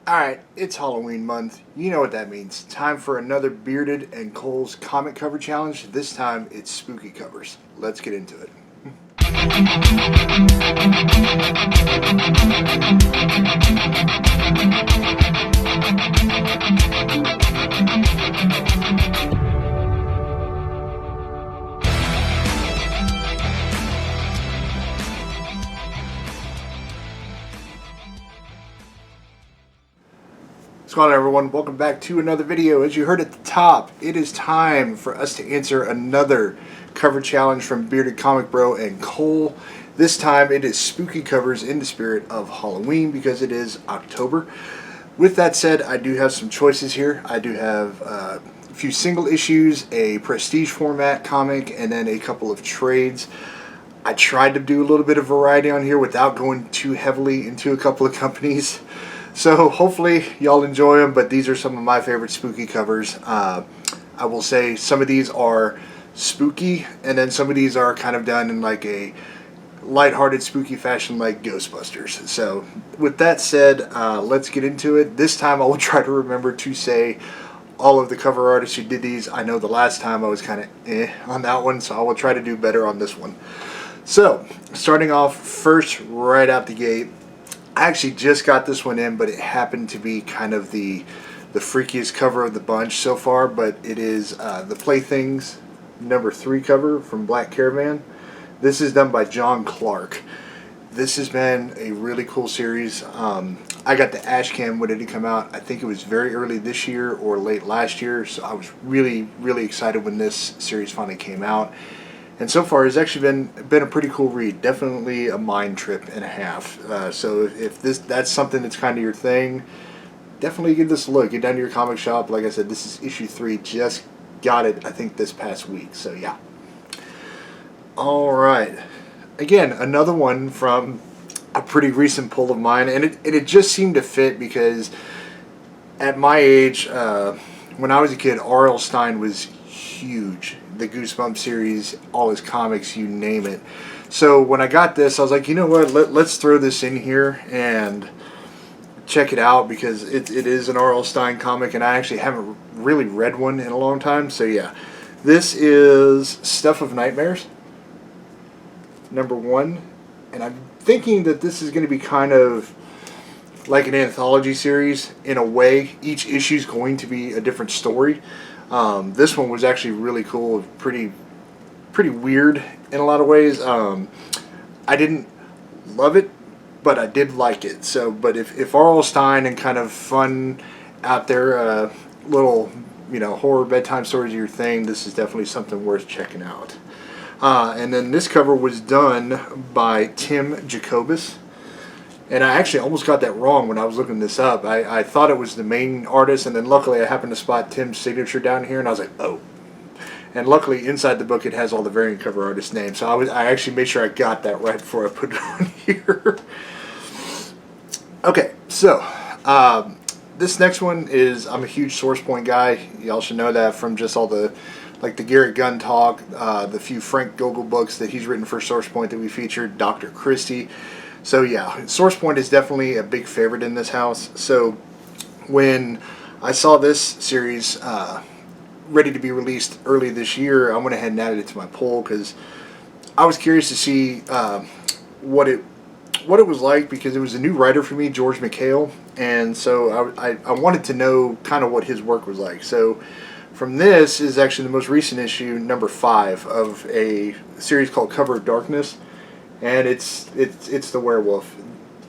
Alright, it's Halloween month. You know what that means. Time for another Bearded and Cole's comic cover challenge. This time it's spooky covers. Let's get into it. What's going on, everyone? Welcome back to another video. As you heard at the top, it is time for us to answer another cover challenge from Bearded Comic Bro and Cole. This time it is spooky covers in the spirit of Halloween because it is October. With that said, I do have some choices here. I do have a few single issues, a prestige format comic, and then a couple of trades. I tried to do a little bit of variety on here without going too heavily into a couple of companies. So hopefully y'all enjoy them, but these are some of my favorite spooky covers. I will say some of these are spooky, and then some of these are kind of done in like a lighthearted spooky fashion like Ghostbusters. So with that said, let's get into it. This time I will try to remember to say all of the cover artists who did these. I know the last time I was kind of on that one, so I will try to do better on this one. So starting off first right out the gate, I actually just got this one in, but it happened to be kind of the freakiest cover of the bunch so far. But it is the Playthings #3 cover from Black Caravan. This is done by John Clark. This has been a really cool series. I got the Ashcan when it did come out. I think it was very early this year or late last year. So I was really, really excited when this series finally came out. And so far, it's actually been a pretty cool read. Definitely a mind trip and a half. So if that's something that's kind of your thing, definitely give this a look. Get down to your comic shop. Like I said, this is issue 3. Just got it, I think, this past week. So yeah. All right. Again, another one from a pretty recent pull of mine, and it just seemed to fit because at my age, when I was a kid, R.L. Stine was huge. The Goosebumps series, all his comics, you name it. So when I got this, I was like, you know what, let's throw this in here and check it out because it is an R.L. Stine comic, and I actually haven't really read one in a long time. So yeah, this is Stuff of Nightmares, #1, and I'm thinking that this is going to be kind of like an anthology series in a way. Each issue is going to be a different story. This one was actually really cool, pretty weird in a lot of ways. I didn't love it, but I did like it. So, but if R.L. Stine and kind of fun out there, little horror bedtime stories are your thing, this is definitely something worth checking out. And then this cover was done by Tim Jacobus. And I actually almost got that wrong when I was looking this up. I thought it was the main artist, and then luckily I happened to spot Tim's signature down here, and I was like, oh. And luckily inside the book it has all the variant cover artist names, so I actually made sure I got that right before I put it on here. Okay, so this next one is, I'm a huge Source Point guy. Y'all should know that from just all the the Garrett Gunn talk, the few Frank Gogol books that he's written for Source Point that we featured, Dr. Christie. So yeah, Source Point is definitely a big favorite in this house. So when I saw this series ready to be released early this year, I went ahead and added it to my poll because I was curious to see what it was like, because it was a new writer for me, George McHale, and so I wanted to know kind of what his work was like. So from this is actually the most recent issue, #5 of a series called Cover of Darkness. And it's the werewolf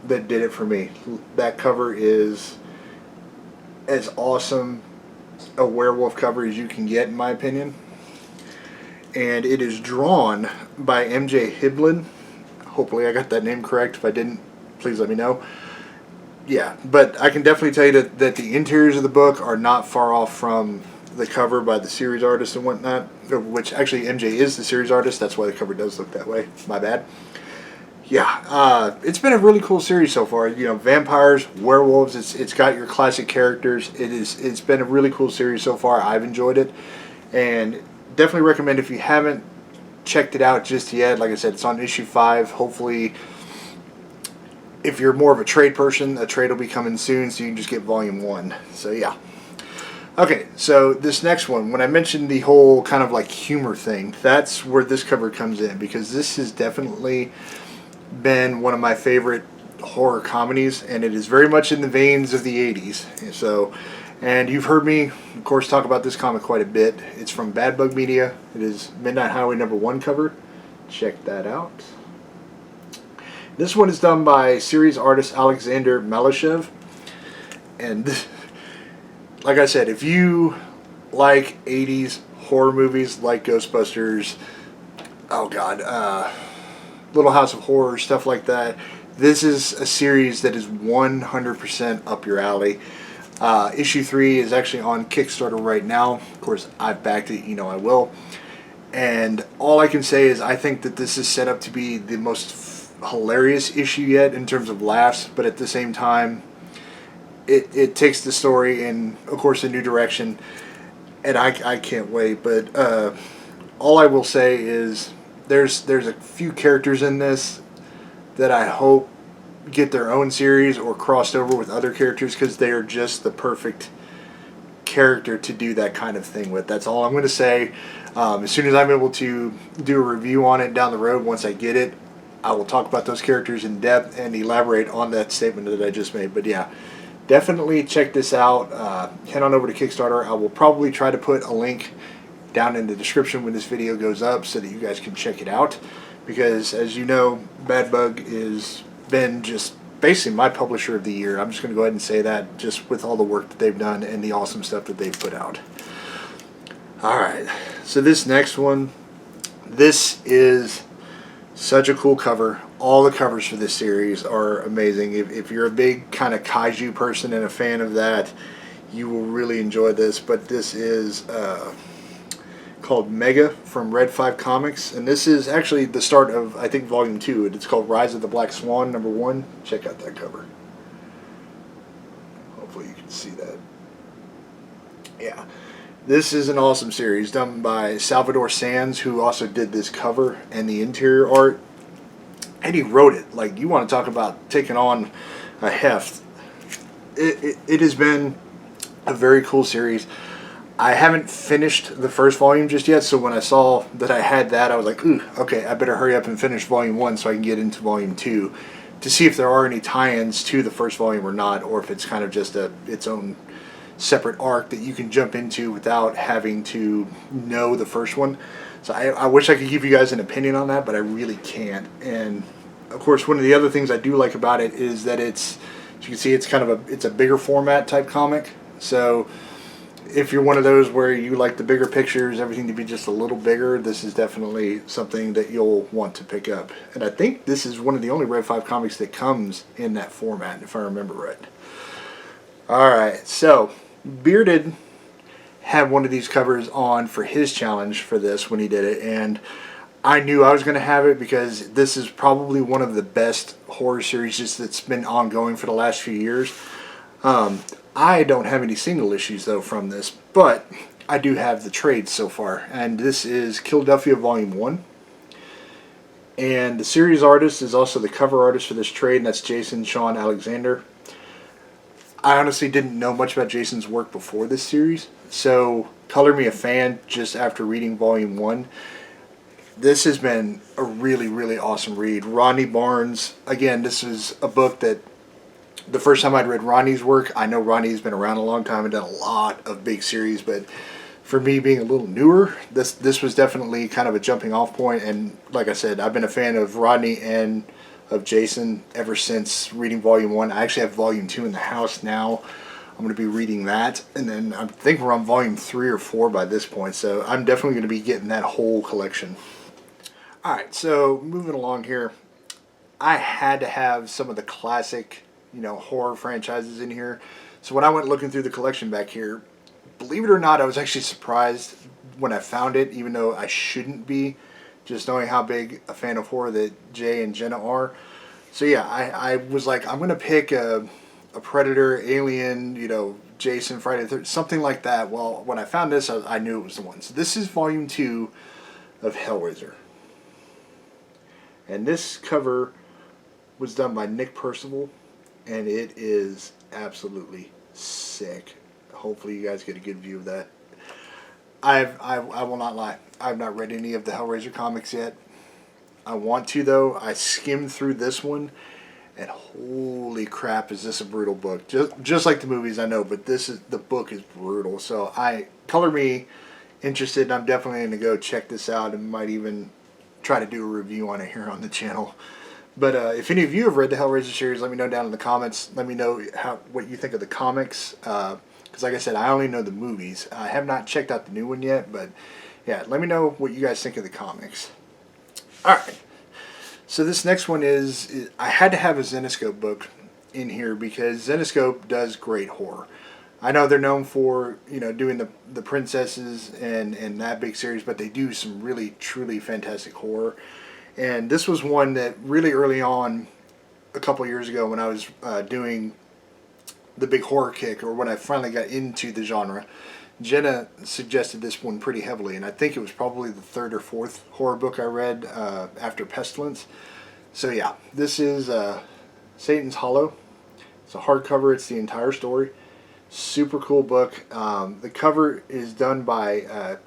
that did it for me. That cover is as awesome a werewolf cover as you can get, in my opinion. And it is drawn by MJ Hiblin. Hopefully I got that name correct. If I didn't, please let me know. Yeah, but I can definitely tell you that the interiors of the book are not far off from the cover by the series artist and whatnot. Which actually MJ is the series artist. That's why the cover does look that way. My bad. Yeah, it's been a really cool series so far. Vampires, werewolves. It's got your classic characters. It's been a really cool series so far. I've enjoyed it, and definitely recommend if you haven't checked it out just yet. Like I said, it's on issue 5. Hopefully, if you're more of a trade person, a trade will be coming soon, so you can just get volume 1. So yeah. Okay, so this next one, when I mentioned the whole kind of like humor thing, that's where this cover comes in, because this has definitely been one of my favorite horror comedies, and it is very much in the veins of the 80s. So, and you've heard me, of course, talk about this comic quite a bit. It's from Bad Bug Media. It is Midnight Highway #1 cover. Check that out. This one is done by series artist Alexander Malyshev, and like I said, if you like 80s horror movies like Ghostbusters, oh god, Little House of Horror, stuff like that, this is a series that is 100% up your alley. Issue 3 is actually on Kickstarter right now. Of course, I've backed it, you know I will. And all I can say is I think that this is set up to be the most hilarious issue yet in terms of laughs, but at the same time, it takes the story in, of course, a new direction, and I can't wait. But all I will say is there's a few characters in this that I hope get their own series or crossed over with other characters, because they are just the perfect character to do that kind of thing with. That's all I'm going to say. As soon as I'm able to do a review on it down the road, once I get it, I will talk about those characters in depth and elaborate on that statement that I just made. But yeah, definitely check this out. Head on over to Kickstarter. I will probably try to put a link down in the description when this video goes up so that you guys can check it out. Because as you know, Bad Bug has been just basically my publisher of the year. I'm just going to go ahead and say that, just with all the work that they've done and the awesome stuff that they've put out. Alright, so this next one, this is such a cool cover. All the covers for this series are amazing. If you're a big kind of kaiju person and a fan of that, you will really enjoy this. But this is called Mega from Red 5 Comics, and this is actually the start of, I think, Volume 2. It's called Rise of the Black Swan #1. Check out that cover. Hopefully you can see that. Yeah. This is an awesome series done by Salvador Sands, who also did this cover and the interior art. And he wrote it. Like, you want to talk about taking on a heft. It has been a very cool series. I haven't finished the first volume just yet, so when I saw that I had that, I was like, ooh, okay, I better hurry up and finish Volume 1 so I can get into Volume 2 to see if there are any tie-ins to the first volume or not, or if it's kind of just its own separate arc that you can jump into without having to know the first one. So I wish I could give you guys an opinion on that, but I really can't. And of course, one of the other things I do like about it is that it's, as you can see, it's kind of it's a bigger format type comic. So if you're one of those where you like the bigger pictures, everything to be just a little bigger, this is definitely something that you'll want to pick up. And I think this is one of the only Red 5 comics that comes in that format, if I remember right. Alright, so Bearded had one of these covers on for his challenge for this when he did it, and I knew I was going to have it because this is probably one of the best horror series that's been ongoing for the last few years. I don't have any single issues though from this, but I do have the trades so far, and this is Philadelphia Volume 1. And the series artist is also the cover artist for this trade, and that's Jason Sean Alexander. I honestly didn't know much about Jason's work before this series, so color me a fan just after reading Volume 1. This has been a really, really awesome read. Rodney Barnes, again, this is a book that the first time I'd read Rodney's work, I know Rodney's been around a long time and done a lot of big series, but for me being a little newer, this was definitely kind of a jumping off point. And like I said, I've been a fan of Rodney and of Jason ever since reading Volume 1. I actually have Volume 2 in the house now. I'm going to be reading that, and then I think we're on Volume 3 or 4 by this point, so I'm definitely going to be getting that whole collection. Alright, so moving along here, I had to have some of the classic, horror franchises in here. So when I went looking through the collection back here, believe it or not, I was actually surprised when I found it, even though I shouldn't be, just knowing how big a fan of horror that Jay and Jenna are. So yeah, I was like, I'm going to pick a Predator, Alien, Jason, Friday the 13th, something like that. Well, when I found this, I knew it was the one. So this is Volume 2 of Hellraiser. And this cover was done by Nick Percival, and it is absolutely sick. Hopefully you guys get a good view of that. I will not lie. I've not read any of the Hellraiser comics yet. I want to, though. I skimmed through this one, and holy crap, is this a brutal book. Just like the movies, I know, but the book is brutal. So color me interested, and I'm definitely going to go check this out and might even try to do a review on it here on the channel. But if any of you have read the Hellraiser series, let me know down in the comments. Let me know what you think of the comics. Because like I said, I only know the movies. I have not checked out the new one yet, but yeah, let me know what you guys think of the comics. Alright, so this next one is I had to have a Zenescope book in here because Zenescope does great horror. I know they're known for, you know, doing the princesses and that big series, but they do some really, truly fantastic horror. And this was one that really early on, a couple years ago when I was doing the big horror kick, or when I finally got into the genre, Jenna suggested this one pretty heavily, and I think it was probably the third or fourth horror book I read after Pestilence. So yeah, this is Satan's Hollow. It's a hardcover. It's the entire story. Super cool book. The cover is done by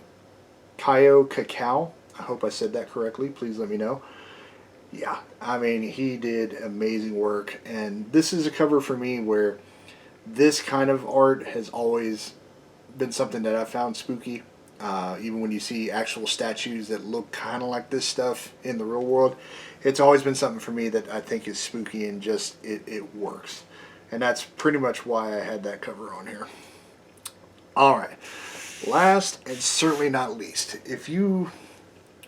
Kaio Cacao. I hope I said that correctly. Please let me know. Yeah, I mean, he did amazing work, and this is a cover for me where this kind of art has always been something that I found spooky. Even when you see actual statues that look kind of like this stuff in the real world, it's always been something for me that I think is spooky, and just it works. And that's pretty much why I had that cover on here. Alright, last and certainly not least, if you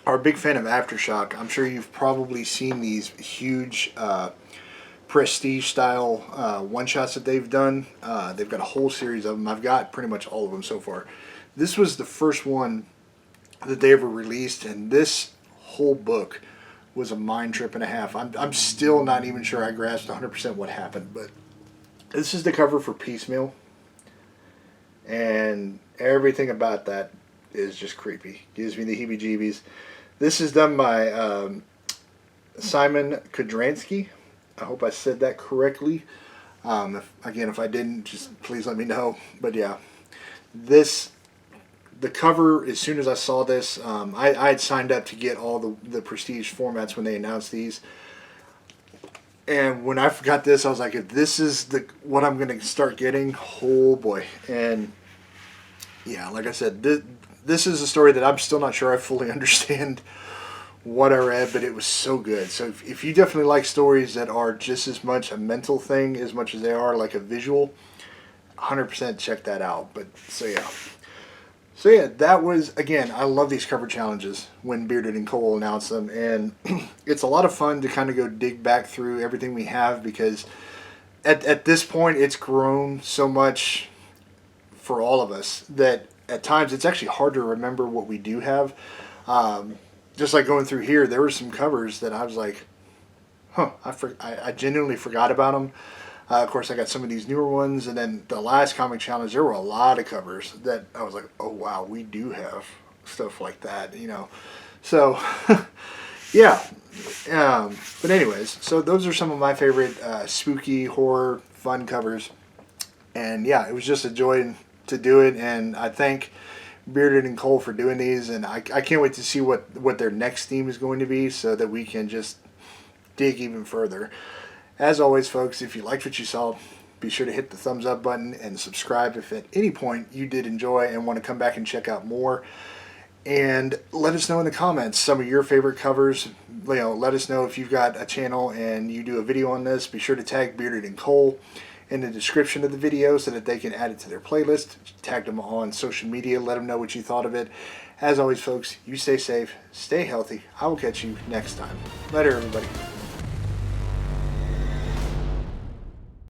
are a big fan of Aftershock, I'm sure you've probably seen these huge prestige style one-shots that they've done. They've got a whole series of them. I've got pretty much all of them so far. This was the first one that they ever released, and this whole book was a mind trip and a half. I'm still not even sure I grasped 100% what happened, but this is the cover for Piecemeal, and everything about that is just creepy. Gives me the heebie-jeebies. This is done by Simon Kudransky. I hope I said that correctly. If I didn't, just please let me know. But yeah, the cover, as soon as I saw this, I had signed up to get all the prestige formats when they announced these. And when I got this, I was like, if this is what I'm going to start getting, oh boy. And yeah, like I said, this is a story that I'm still not sure I fully understand what I read, but it was so good. So if you definitely like stories that are just as much a mental thing as much as they are like a visual, 100% check that out. But so yeah, that was, again, I love these cover challenges when Bearded and Cole announce them, and it's a lot of fun to kind of go dig back through everything we have, because at this point it's grown so much for all of us that at times it's actually hard to remember what we do have. Just like going through here, there were some covers that I was like, huh, I genuinely forgot about them. Of course, I got some of these newer ones, and then the last comic challenge, there were a lot of covers that I was like, oh wow, we do have stuff like that, you know. So, yeah. But anyways, so those are some of my favorite spooky, horror, fun covers. And yeah, it was just a joy to do it, and I thank Bearded and Cole for doing these, and I can't wait to see what their next theme is going to be, so that we can just dig even further. As always, folks, if you liked what you saw, be sure to hit the thumbs up button and subscribe if at any point you did enjoy and want to come back and check out more. And let us know in the comments some of your favorite covers. You know, let us know if you've got a channel and you do a video on this. Be sure to tag Bearded and Cole in the description of the video so that they can add it to their playlist. Tag them on social media. Let them know what you thought of it. As always, folks, you stay safe, stay healthy. I will catch you next time. Later, everybody.